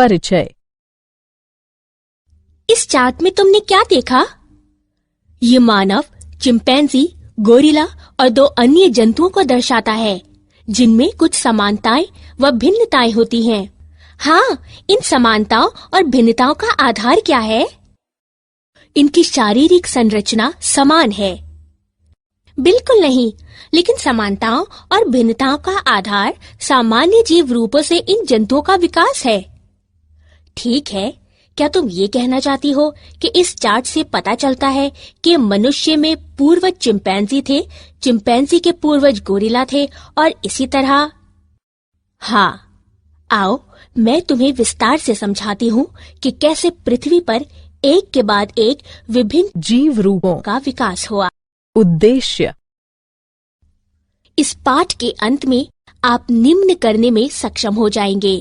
परिचय। इस चार्ट में तुमने क्या देखा? ये मानव, चिंपैंजी, गोरिल्ला और 2 अन्य जंतुओं को दर्शाता है, जिनमें कुछ समानताएं व भिन्नताएं होती हैं। हाँ, इन समानताओं और भिन्नताओं का आधार क्या है? इनकी शारीरिक संरचना समान है? बिल्कुल नहीं, लेकिन समानताओं और भिन्नताओं का आधार सामान्य जीव रूपों से इन जंतुओं का विकास है। ठीक है, क्या तुम ये कहना चाहती हो कि इस चार्ट से पता चलता है कि मनुष्य में पूर्वज चिंपैंजी थे, चिंपैंजी के पूर्वज गोरिल्ला थे और इसी तरह? हाँ, आओ मैं तुम्हें विस्तार से समझाती हूँ कि कैसे पृथ्वी पर एक के बाद एक विभिन्न जीव रूपों का विकास हुआ। उद्देश्य। इस पाठ के अंत में आप निम्न करने में सक्षम हो जाएंगे: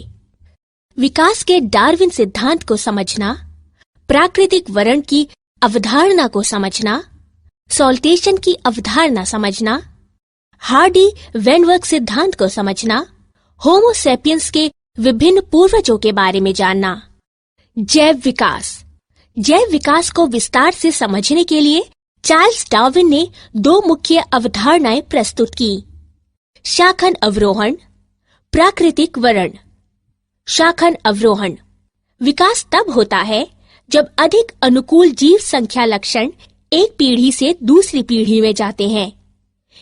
विकास के डार्विन सिद्धांत को समझना, प्राकृतिक वर्ण की अवधारणा को समझना, सॉल्टेशन की अवधारणा समझना, हार्डी-वेनवर्ग सिद्धांत को समझना, होमो सेपियंस के विभिन्न पूर्वजों के बारे में जानना। जैव विकास। जैव विकास को विस्तार से समझने के लिए चार्ल्स डार्विन ने 2 मुख्य अवधारणाएं प्रस्तुत की: शाखन अवरोहण, प्राकृतिक वर्ण। शाखन अवरोहण। विकास तब होता है जब अधिक अनुकूल जीव संख्या लक्षण एक पीढ़ी से दूसरी पीढ़ी में जाते हैं।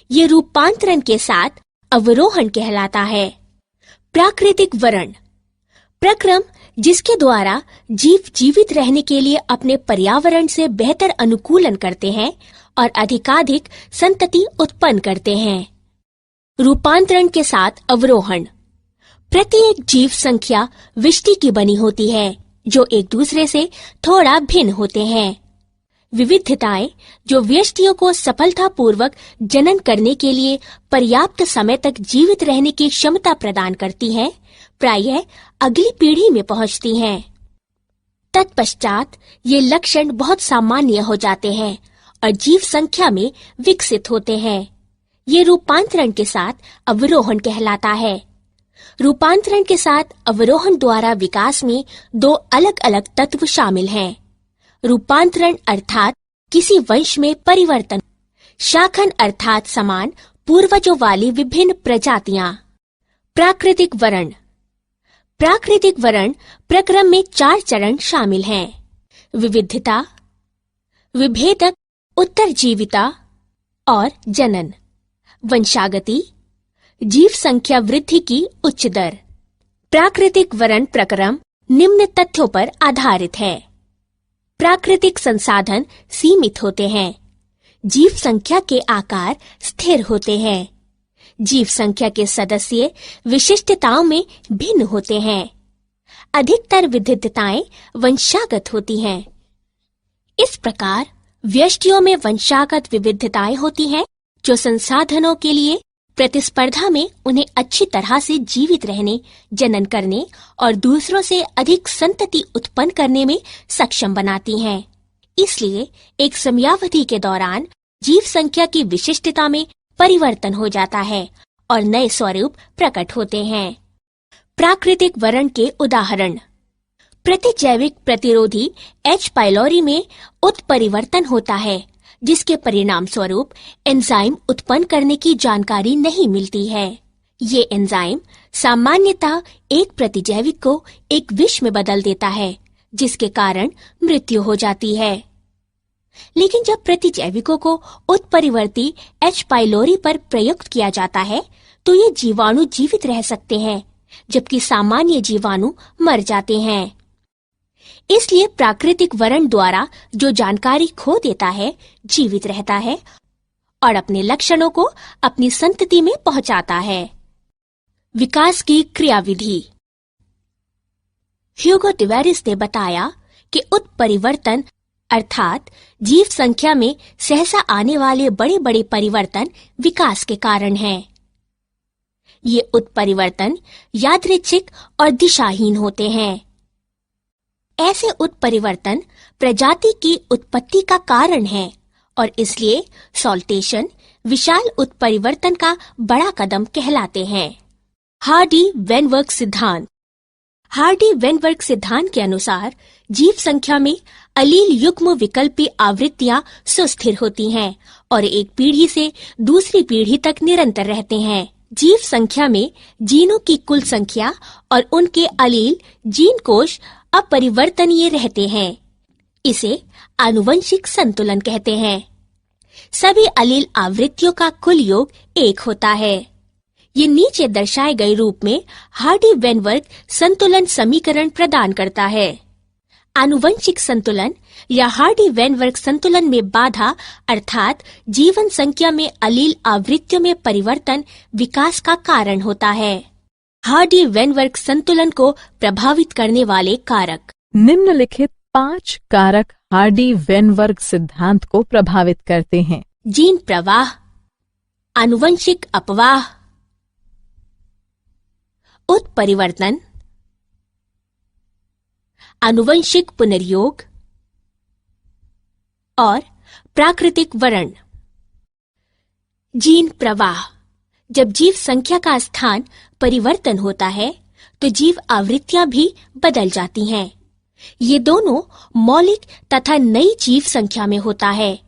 ये रूपांतरण के साथ अवरोहण कहलाता है। प्राकृतिक वर्ण। प्रक्रम जिसके द्वारा जीव जीवित रहने के लिए अपने पर्यावरण से बेहतर अनुकूलन करते हैं और अधिकाधिक संतति उत्पन्न करते हैं। रूपांतरण के साथ अवरोहण। प्रत्येक जीव संख्या विष्टि की बनी होती है, जो एक दूसरे से थोड़ा भिन्न होते हैं। विविधताएं जो व्यष्टियों को सफलतापूर्वक जनन करने के लिए पर्याप्त समय तक जीवित रहने की क्षमता प्रदान करती हैं, प्रायः अगली पीढ़ी में पहुंचती हैं। तत्पश्चात ये लक्षण बहुत सामान्य हो जाते हैं और जीव संख्या में विकसित होते हैं। ये रूपांतरण के साथ अवरोहण कहलाता है। रूपांतरण के साथ अवरोहण द्वारा विकास में 2 अलग अलग तत्व शामिल हैं। रूपांतरण अर्थात किसी वंश में परिवर्तन, शाखन अर्थात समान पूर्वजों वाली विभिन्न प्रजातियां। प्राकृतिक वर्ण। प्राकृतिक वर्ण प्रक्रम में 4 चरण शामिल हैं: विविधता, विभेदक, उत्तरजीविता और जनन। वंशागति, जीव संख्या वृद्धि की उच्च दर। प्राकृतिक वर्ण प्रक्रम निम्न तथ्यों पर आधारित है: प्राकृतिक संसाधन सीमित होते हैं, जीव संख्या के आकार स्थिर होते हैं, जीव संख्या के सदस्य विशिष्टताओं में भिन्न होते हैं, अधिकतर विविधताएं वंशागत होती हैं। इस प्रकार व्यष्टियों में वंशागत विविधताएं होती हैं, जो संसाधनों के लिए प्रतिस्पर्धा में उन्हें अच्छी तरह से जीवित रहने, जनन करने और दूसरों से अधिक संतति उत्पन्न करने में सक्षम बनाती हैं। इसलिए एक समयावधि के दौरान जीव संख्या की विशिष्टता में परिवर्तन हो जाता है और नए स्वरूप प्रकट होते हैं। प्राकृतिक वर्ण के उदाहरण: प्रतिजैविक प्रतिरोधी H. पाइलोरी में उत्परिवर्तन होता है, जिसके परिणाम स्वरूप एंजाइम उत्पन्न करने की जानकारी नहीं मिलती है। ये एंजाइम सामान्यतः एक प्रतिजैविक को एक विष में बदल देता है, जिसके कारण मृत्यु हो जाती है। लेकिन जब प्रतिजैविकों को उत्परिवर्ती H. पाइलोरी पर प्रयुक्त किया जाता है, तो ये जीवाणु जीवित रह सकते हैं, जबकि सामान्य जीवाणु मर जाते हैं। इसलिए प्राकृतिक वर्ण द्वारा जो जानकारी खो देता है, जीवित रहता है और अपने लक्षणों को अपनी संतति में पहुंचाता है। विकास की क्रियाविधि। ह्यूगो डिवेरिस ने बताया कि उत्परिवर्तन अर्थात जीव संख्या में सहसा आने वाले बड़े बड़े परिवर्तन विकास के कारण हैं। ये उत्परिवर्तन यादृच्छिक और दिशाहीन होते हैं। ऐसे उत्परिवर्तन प्रजाति की उत्पत्ति का कारण है और इसलिए सॉल्टेशन विशाल उत्परिवर्तन का बड़ा कदम कहलाते हैं। हार्डी-वेनवर्ग सिद्धांत। हार्डी वेनबर्ग सिद्धांत के अनुसार जीव संख्या में अलील युग्म विकल्पी आवृत्तियां सुस्थिर होती हैं और एक पीढ़ी से दूसरी पीढ़ी तक निरंतर रहते हैं। जीव संख्या में जीनों की कुल संख्या और उनके अलील जीन कोश अपरिवर्तनीय रहते हैं। इसे आनुवंशिक संतुलन कहते हैं। सभी अलील आवृत्तियों का कुल योग 1 होता है। ये नीचे दर्शाए गए रूप में हार्डी वेनबर्ग संतुलन समीकरण प्रदान करता है। आनुवंशिक संतुलन या हार्डी वेनबर्ग संतुलन में बाधा अर्थात जीवन संख्या में अलील आवृत्तियों में परिवर्तन विकास का कारण होता है। हार्डी वेनबर्ग संतुलन को प्रभावित करने वाले कारक। निम्नलिखित 5 कारक हार्डी वेनबर्ग सिद्धांत को प्रभावित करते हैं। जीन प्रवाह, आनुवंशिक अपवाह, उत्परिवर्तन, आनुवंशिक पुनर्योग और प्राकृतिक वर्ण। जीन प्रवाह। जब जीव संख्या का स्थान परिवर्तन होता है तो जीव आवृत्तियां भी बदल जाती हैं। ये दोनों मौलिक तथा नई जीव संख्या में होता है।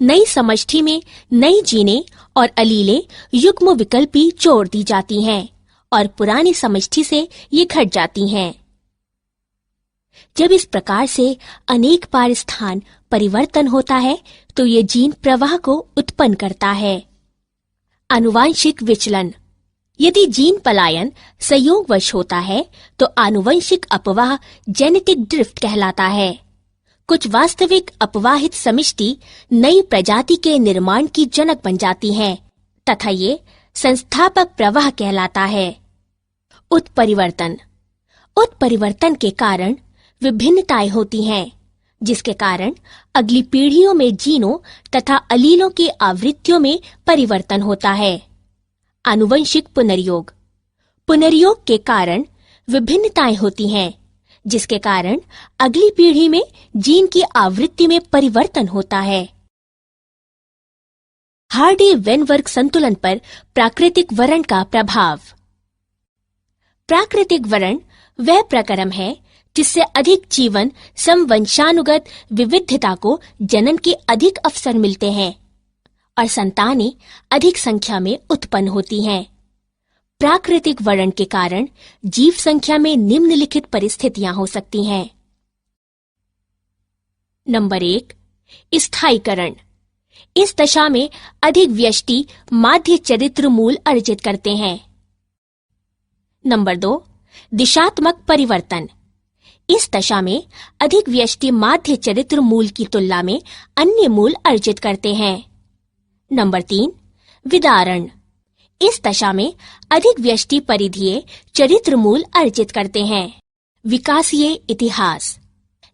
नई समष्टि में नई जीनें और अलीलें युग्म विकल्पी जोड़ दी जाती हैं और पुरानी समष्टि से ये घट जाती हैं। जब इस प्रकार से अनेक बार स्थान परिवर्तन होता है तो ये जीन प्रवाह को उत्पन्न करता है। आनुवांशिक विचलन। यदि जीन पलायन संयोगवश होता है तो आनुवंशिक अपवाह जेनेटिक ड्रिफ्ट कहलाता है। कुछ वास्तविक अपवाहित समष्टि नई प्रजाति के निर्माण की जनक बन जाती हैं तथा ये संस्थापक प्रवाह कहलाता है। उत्परिवर्तन। उत्परिवर्तन के कारण विभिन्नताएं होती हैं, जिसके कारण अगली पीढ़ियों में जीनों तथा अलीलों की आवृत्तियों में परिवर्तन होता है। आनुवंशिक पुनर्योग। पुनर्योग के कारण विभिन्नताएं होती हैं, जिसके कारण अगली पीढ़ी में जीन की आवृत्ति में परिवर्तन होता है। हार्डी वेनबर्ग संतुलन पर प्राकृतिक वर्ण का प्रभाव। प्राकृतिक वर्ण वह प्रक्रम है जिससे अधिक जीवन समवंशानुगत विविधता को जनन के अधिक अवसर मिलते हैं और संतानें अधिक संख्या में उत्पन्न होती हैं। प्राकृतिक वर्ण के कारण जीव संख्या में निम्नलिखित परिस्थितियां हो सकती हैं। नंबर 1, स्थायीकरण। इस दशा में अधिक व्यष्टि माध्य चरित्र मूल अर्जित करते हैं। नंबर 2, दिशात्मक परिवर्तन। इस दशा में अधिक व्यष्टि माध्य चरित्र मूल की तुलना में अन्य मूल अर्जित करते हैं। नंबर 3, विदारण। इस दशा में अधिक व्यष्टि परिधीय चरित्र मूल अर्जित करते हैं। विकासीय इतिहास।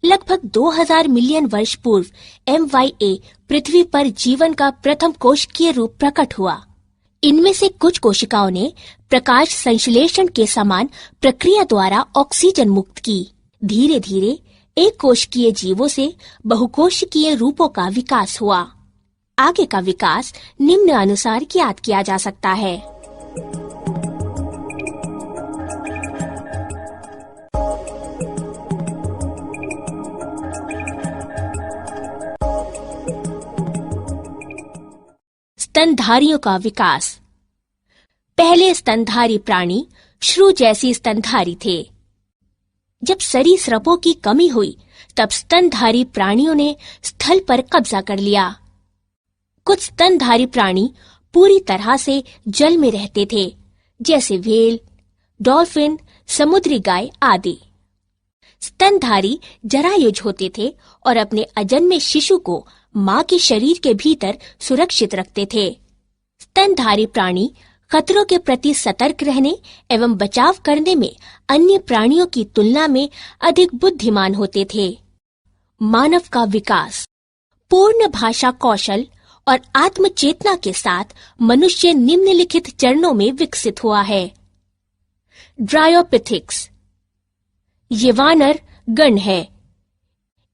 लगभग 2000 मिलियन वर्ष पूर्व MYA पृथ्वी पर जीवन का प्रथम कोशिकीय रूप प्रकट हुआ। इनमें से कुछ कोशिकाओं ने प्रकाश संश्लेषण के समान प्रक्रिया द्वारा ऑक्सीजन मुक्त की। धीरे धीरे एक कोशिकीय जीवों से बहुकोशिकीय रूपों का विकास हुआ। आगे का विकास निम्न अनुसार ज्ञात किया जा सकता है। स्तनधारियों का विकास। पहले स्तनधारी प्राणी श्रू जैसी स्तनधारी थे। जब सरीसृपों की कमी हुई तब स्तनधारी प्राणियों ने स्थल पर कब्जा कर लिया। कुछ स्तनधारी प्राणी पूरी तरह से जल में रहते थे, जैसे व्हेल, डॉल्फिन, समुद्री गाय आदि। स्तनधारी जरायुज होते थे और अपने अजन्मे शिशु को मां के शरीर के भीतर सुरक्षित रखते थे। स्तनधारी प्राणी खतरों के प्रति सतर्क रहने एवं बचाव करने में अन्य प्राणियों की तुलना में अधिक बुद्धिमान होते थे। मानव का विकास। पूर्ण भाषा कौशल और आत्मचेतना के साथ मनुष्य निम्नलिखित चरणों में विकसित हुआ है। ड्रायोपिथिक्स। ये वानर गण है।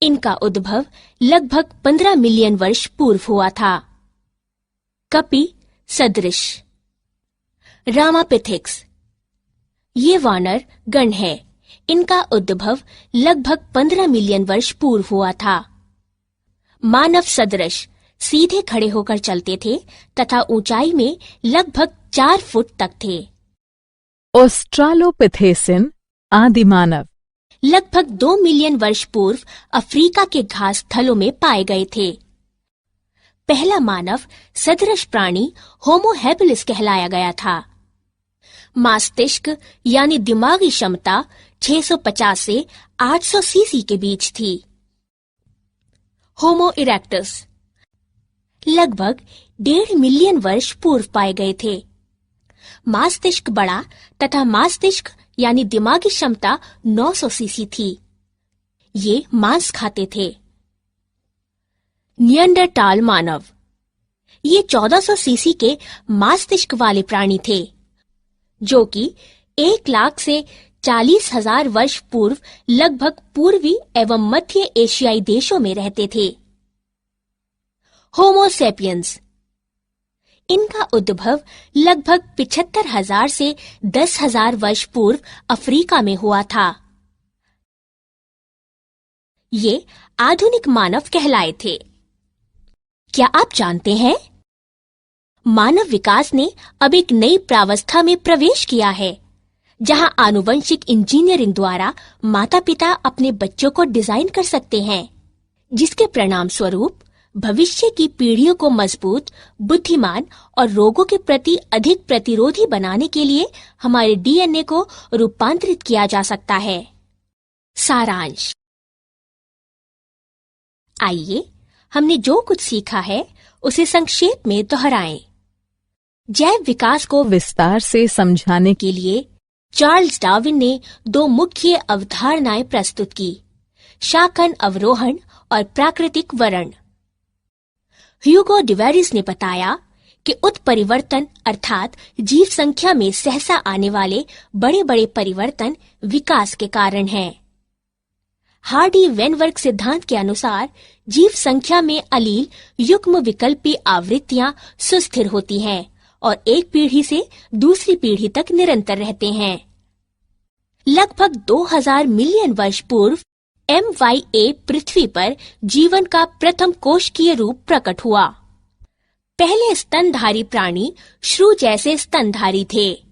इनका उद्भव लगभग 15 मिलियन वर्ष पूर्व हुआ था। कपि सदृश। रामापिथिक्स। ये वानर गण है। इनका उद्भव लगभग 15 मिलियन वर्ष पूर्व हुआ था। मानव सदृश सीधे खड़े होकर चलते थे तथा ऊंचाई में लगभग 4 फुट तक थे। ऑस्ट्रालोपिथेसिन आदि मानव लगभग 2 मिलियन वर्ष पूर्व अफ्रीका के घास स्थलों में पाए गए थे। पहला मानव सदृश प्राणी होमो हैबिलिस कहलाया गया था। मस्तिष्क यानी दिमागी क्षमता 650 से 800 सीसी के बीच थी। होमो इरेक्टस लगभग 1.5 मिलियन वर्ष पूर्व पाए गए थे। मस्तिष्क बड़ा तथा मस्तिष्क यानी दिमागी क्षमता 900 सीसी थी। ये मांस खाते थे। नियंडरटाल मानव ये 1400 सीसी के मस्तिष्क वाले प्राणी थे, जो कि 1 लाख से 40,000 वर्ष पूर्व लगभग पूर्वी एवं मध्य एशियाई देशों में रहते थे। होमो सेपियंस इनका उद्भव लगभग 75,000 से 10,000 वर्ष पूर्व अफ्रीका में हुआ था। ये आधुनिक मानव कहलाए थे। क्या आप जानते हैं, मानव विकास ने अब एक नई प्रावस्था में प्रवेश किया है, जहां आनुवंशिक इंजीनियरिंग द्वारा माता-पिता अपने बच्चों को डिजाइन कर सकते हैं, जिसके परिणाम स्वरूप भविष्य की पीढ़ियों को मजबूत, बुद्धिमान और रोगों के प्रति अधिक प्रतिरोधी बनाने के लिए हमारे डीएनए को रूपांतरित किया जा सकता है। सारांश। आइए हमने जो कुछ सीखा है उसे संक्षेप में दोहराएं। जैव विकास को विस्तार से समझाने के लिए चार्ल्स डार्विन ने 2 मुख्य अवधारणाएं प्रस्तुत की, शाखन अवरोहण और प्राकृतिक वरण। ह्यूगो डिवेरिस ने बताया कि उत्परिवर्तन अर्थात जीव संख्या में सहसा आने वाले बड़े बड़े परिवर्तन विकास के कारण हैं। हार्डी वेनवर्ग सिद्धांत के अनुसार जीव संख्या में अलील युग्म विकल्पी आवृत्तियां सुस्थिर होती हैं और एक पीढ़ी से दूसरी पीढ़ी तक निरंतर रहते हैं। लगभग 2000 मिलियन वर्ष पूर्व MYA पृथ्वी पर जीवन का प्रथम कोशिकीय रूप प्रकट हुआ। पहले स्तनधारी प्राणी श्रू जैसे स्तनधारी थे।